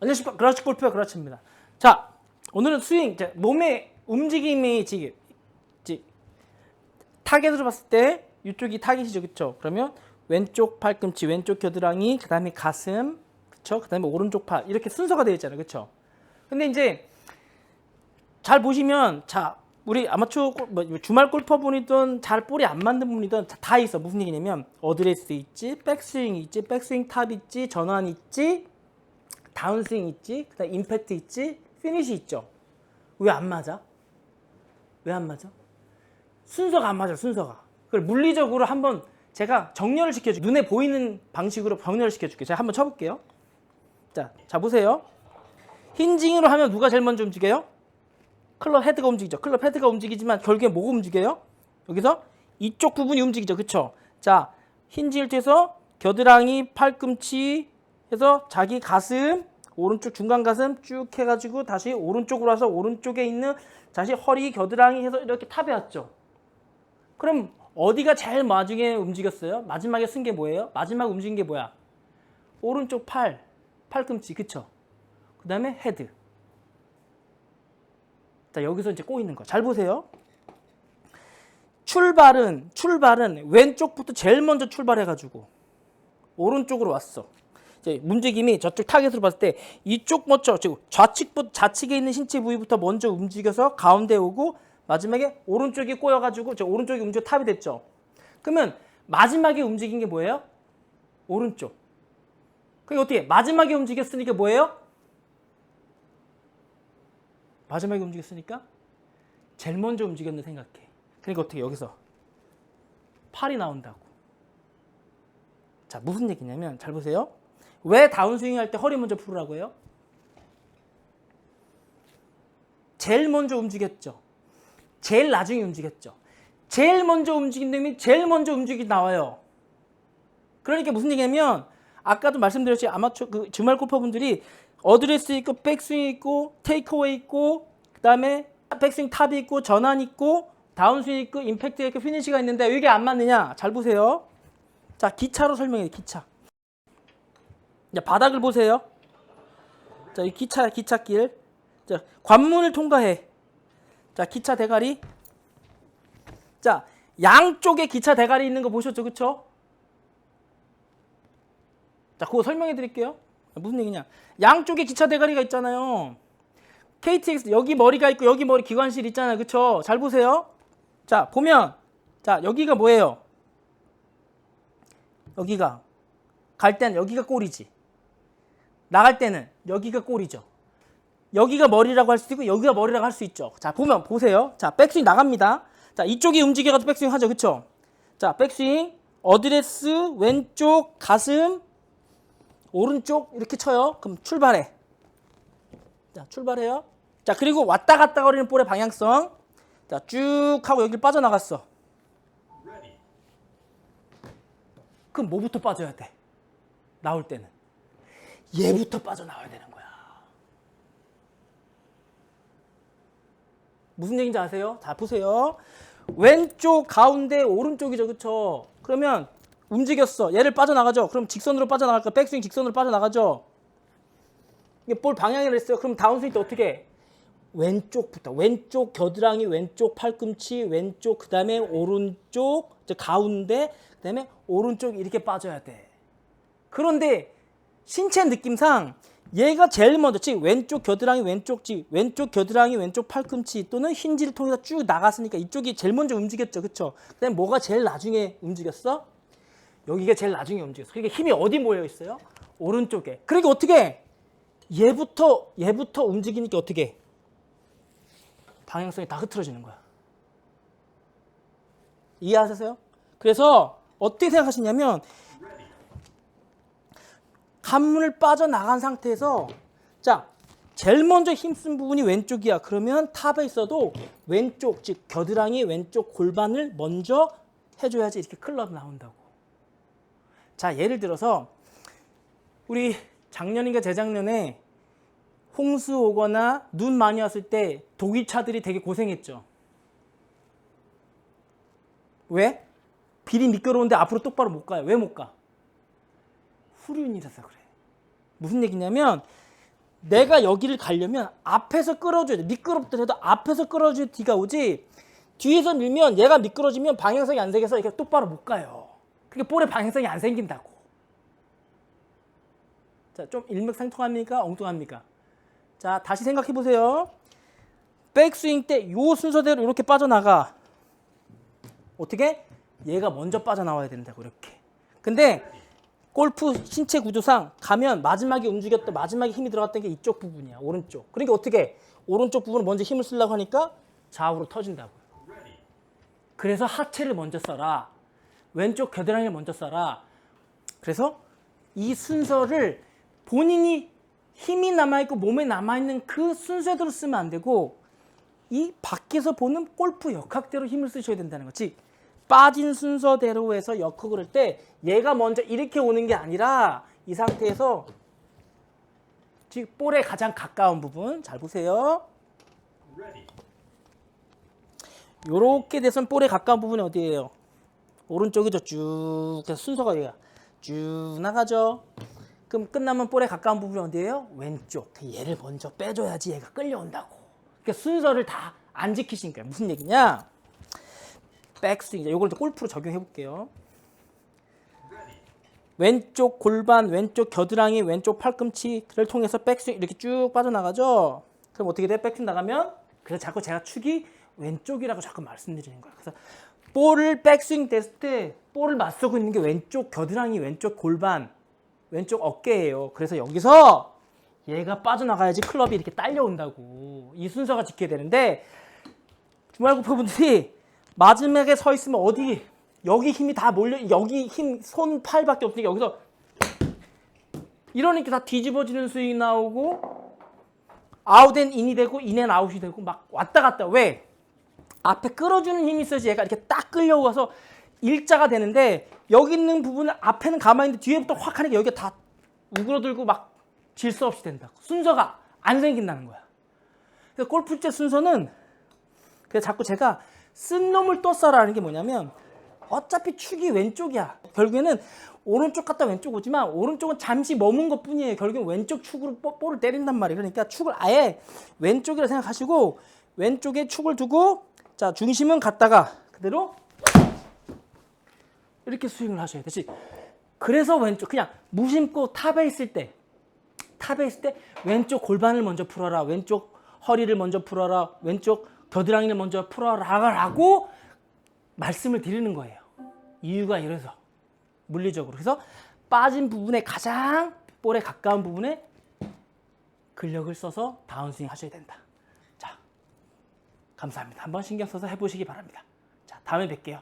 안녕하십니까. 그라치 골프의 그라치입니다. 자, 오늘은 스윙, 몸의 움직임이 타겟으로 봤을 때 이쪽이 타겟이죠. 그쵸? 그러면 왼쪽 팔꿈치, 왼쪽 겨드랑이, 그 다음에 가슴, 그쵸? 그 다음에 오른쪽 팔. 이렇게 순서가 되어 있잖아요. 그쵸? 근데 이제 잘 보시면, 자, 우리 아마추어 주말 골퍼분이든 잘 볼이 안 맞는 분이든 다 있어. 무슨 얘기냐면 어드레스 있지, 백스윙 있지, 백스윙 탑 있지, 전환 있지, 다운스윙 있지, 그다음 임팩트 있지, 피니시 있죠. 왜 안 맞아? 왜 안 맞아? 순서가 안 맞아. 순서가. 그걸 물리적으로 한번 제가 정렬을 시켜줄게요. 눈에 보이는 방식으로 정렬을 시켜줄게요. 제가 한번 쳐볼게요. 자 보세요. 힌징으로 하면 누가 제일 먼저 움직여요? 클럽 헤드가 움직이죠. 클럽 헤드가 움직이지만 결국에 뭐가 움직여요? 여기서 이쪽 부분이 움직이죠. 그쵸? 자, 힌징을 통해서 겨드랑이, 팔꿈치 해서 자기 가슴, 오른쪽 중간 가슴 쭉 해가지고 다시 오른쪽으로 와서 오른쪽에 있는 다시 허리, 겨드랑이 해서 이렇게 탑에 왔죠. 그럼 어디가 제일 마지막에 움직였어요? 마지막에 쓴 게 뭐예요? 마지막 움직인 게 뭐야? 오른쪽 팔꿈치, 그쵸? 그 다음에 헤드. 자, 여기서 이제 꼬이는 거. 잘 보세요. 출발은 왼쪽부터 제일 먼저 출발해가지고 오른쪽으로 왔어. 이제 움직임이 저쪽 타겟으로 봤을 때 이쪽 먼저 좌측에 있는 신체 부위부터 먼저 움직여서 가운데 오고 마지막에 오른쪽이 꼬여가지고 저 오른쪽이 움직여 탑이 됐죠. 그러면 마지막에 움직인 게 뭐예요? 오른쪽. 그게 어떻게? 마지막에 움직였으니까 뭐예요? 마지막에 움직였으니까 제일 먼저 움직였는 생각해. 그러니까 어떻게 여기서 팔이 나온다고. 자, 무슨 얘기냐면 잘 보세요. 왜 다운스윙 할 때 허리 먼저 풀으라고 해요? 제일 먼저 움직였죠. 제일 나중에 움직였죠. 제일 먼저 움직인 놈이 제일 먼저 움직이 나와요. 그러니까 무슨 얘기냐면 아까도 말씀드렸지 아마추어 주말 골퍼분들이 어드레스 있고 백스윙 있고 테이크어웨이 있고 그 다음에 백스윙 탑이 있고 전환 있고 다운스윙 있고 임팩트 있고 피니시가 있는데 왜 이게 안 맞느냐? 잘 보세요. 자, 기차로 설명해요. 기차. 자, 바닥을 보세요. 자, 이 기찻길. 자, 관문을 통과해. 자, 기차 대가리. 자, 양쪽에 기차 대가리 있는 거 보셨죠? 그쵸? 자, 그거 설명해 드릴게요. 무슨 얘기냐? 양쪽에 기차 대가리가 있잖아요. KTX 여기 머리가 있고 여기 머리 기관실 있잖아요. 그쵸? 잘 보세요. 자, 보면 자, 여기가 뭐예요? 여기가 갈 때는 여기가 꼬리지. 나갈 때는 여기가 꼬리죠. 여기가 머리라고 할 수 있고 여기가 머리라고 할 수 있죠. 자, 보면 보세요. 자, 백스윙 나갑니다. 자, 이쪽이 움직여가지고 백스윙 하죠. 그쵸? 자, 백스윙 어드레스 왼쪽 가슴 오른쪽 이렇게 쳐요. 그럼 출발해. 자, 출발해요. 자, 그리고 왔다 갔다 거리는 볼의 방향성. 자, 쭉 하고 여기를 빠져나갔어. 그럼 뭐부터 빠져야 돼? 나올 때는 얘부터 빠져나와야 되는 거야. 무슨 얘기인지 아세요? 자, 보세요. 왼쪽 가운데 오른쪽이죠. 그쵸? 그러면 움직였어. 얘를 빠져나가죠. 그럼 직선으로 빠져나갈까? 백스윙 직선으로 빠져나가죠. 이게 볼 방향을 했어요. 그럼 다운스윙 때 어떻게 해? 왼쪽부터. 왼쪽 겨드랑이, 왼쪽 팔꿈치, 왼쪽, 그 다음에 오른쪽, 가운데, 그 다음에 오른쪽 이렇게 빠져야 돼. 그런데 신체 느낌상 얘가 제일 먼저, 즉 왼쪽 겨드랑이, 왼쪽 겨드랑이, 왼쪽 팔꿈치 또는 힌지를 통해서 쭉 나갔으니까 이쪽이 제일 먼저 움직였죠. 그쵸? 그 다음에 뭐가 제일 나중에 움직였어? 여기가 제일 나중에 움직였어. 그러니까 힘이 어디 모여 있어요? 오른쪽에. 그러니까 어떻게 해? 얘부터 움직이니까 어떻게 해? 방향성이 다 흐트러지는 거야. 이해하세요? 그래서 어떻게 생각하시냐면 관문을 빠져나간 상태에서 자, 제일 먼저 힘쓴 부분이 왼쪽이야. 그러면 탑에 있어도 왼쪽, 즉 겨드랑이 왼쪽 골반을 먼저 해줘야지 이렇게 클럽 나온다고. 자, 예를 들어서 우리 작년인가 재작년에 홍수 오거나 눈 많이 왔을 때 독일차들이 되게 고생했죠. 왜? 빌이 미끄러운데 앞으로 똑바로 못 가요. 왜 못 가? 후륜이라서 그래. 무슨 얘기냐면 내가 여기를 가려면 앞에서 끌어줘야 돼. 미끄럽더라도 앞에서 끌어줘야 뒤가 오지. 뒤에서 밀면 얘가 미끄러지면 방향성이 안 생겨서 이렇게 똑바로 못 가요. 그게 볼의 방향성이 안 생긴다고. 자, 좀 일맥상통합니까? 엉뚱합니까? 자, 다시 생각해 보세요. 백스윙 때 이 순서대로 이렇게 빠져나가. 어떻게? 얘가 먼저 빠져나와야 된다고 이렇게. 근데 골프 신체 구조상 가면 마지막에 움직였던 마지막에 힘이 들어갔던 게 이쪽 부분이야. 오른쪽. 그러니까 어떻게? 오른쪽 부분을 먼저 힘을 쓰려고 하니까 좌우로 터진다고. 그래서 하체를 먼저 써라. 왼쪽 겨드랑이를 먼저 써라. 그래서 이 순서를 본인이 힘이 남아있고 몸에 남아있는 그 순서대로 쓰면 안 되고 이 밖에서 보는 골프 역학대로 힘을 쓰셔야 된다는 거지. 빠진 순서대로 해서 역학을 할 때 얘가 먼저 이렇게 오는 게 아니라 이 상태에서 지금 볼에 가장 가까운 부분 잘 보세요. 요렇게 돼선 볼에 가까운 부분이 어디예요? 오른쪽이죠. 쭉 해서 순서가 여기가 쭉 나가죠. 그럼 끝나면 볼에 가까운 부분이 어디예요? 왼쪽. 얘를 먼저 빼줘야지 얘가 끌려온다고. 그러니까 순서를 다 안 지키시니까 무슨 얘기냐? 백스윙. 이걸 골프로 적용해 볼게요. 왼쪽 골반, 왼쪽 겨드랑이, 왼쪽 팔꿈치를 통해서 백스윙 이렇게 쭉 빠져나가죠. 그럼 어떻게 돼? 백스윙 나가면 그래서 자꾸 제가 축이 왼쪽이라고 자꾸 말씀드리는 거예요. 그래서 볼을 백스윙 됐을 때 볼을 맞서고 있는 게 왼쪽 겨드랑이, 왼쪽 골반, 왼쪽 어깨예요. 그래서 여기서 얘가 빠져나가야지 클럽이 이렇게 딸려온다고. 이 순서가 지켜야 되는데 주말골퍼분들이 마지막에 서 있으면 어디 여기 힘이 다 몰려 여기 힘 손 팔밖에 없으니까 여기서 이러니까 다 뒤집어지는 스윙이 나오고 아웃앤 인이 되고 인앤 아웃이 되고 막 왔다 갔다. 왜? 앞에 끌어주는 힘이 있어야지 얘가 이렇게 딱 끌려와서 일자가 되는데 여기 있는 부분은 앞에는 가만히 있는데 뒤에부터 확 하니까 여기가 다 우그러들고 막 질서 없이 된다고. 순서가 안 생긴다는 거야. 그래서 골프째 순서는 그래서 자꾸 제가 쓴 놈을 또 써라는 게 뭐냐면 어차피 축이 왼쪽이야. 결국에는 오른쪽 갔다 왼쪽 오지만 오른쪽은 잠시 머문 것 뿐이에요. 결국엔 왼쪽 축으로 볼을 때린단 말이에요. 그러니까 축을 아예 왼쪽이라 생각하시고 왼쪽에 축을 두고 자 중심은 갔다가 그대로 이렇게 스윙을 하셔야 되지. 그래서 왼쪽 그냥 무심코 탑에 있을 때 왼쪽 골반을 먼저 풀어라. 왼쪽 허리를 먼저 풀어라. 왼쪽 겨드랑이를 먼저 풀어라라고 말씀을 드리는 거예요. 이유가 이래서 물리적으로. 그래서 빠진 부분에 가장 볼에 가까운 부분에 근력을 써서 다운스윙 하셔야 된다. 자, 감사합니다. 한번 신경 써서 해보시기 바랍니다. 자, 다음에 뵐게요.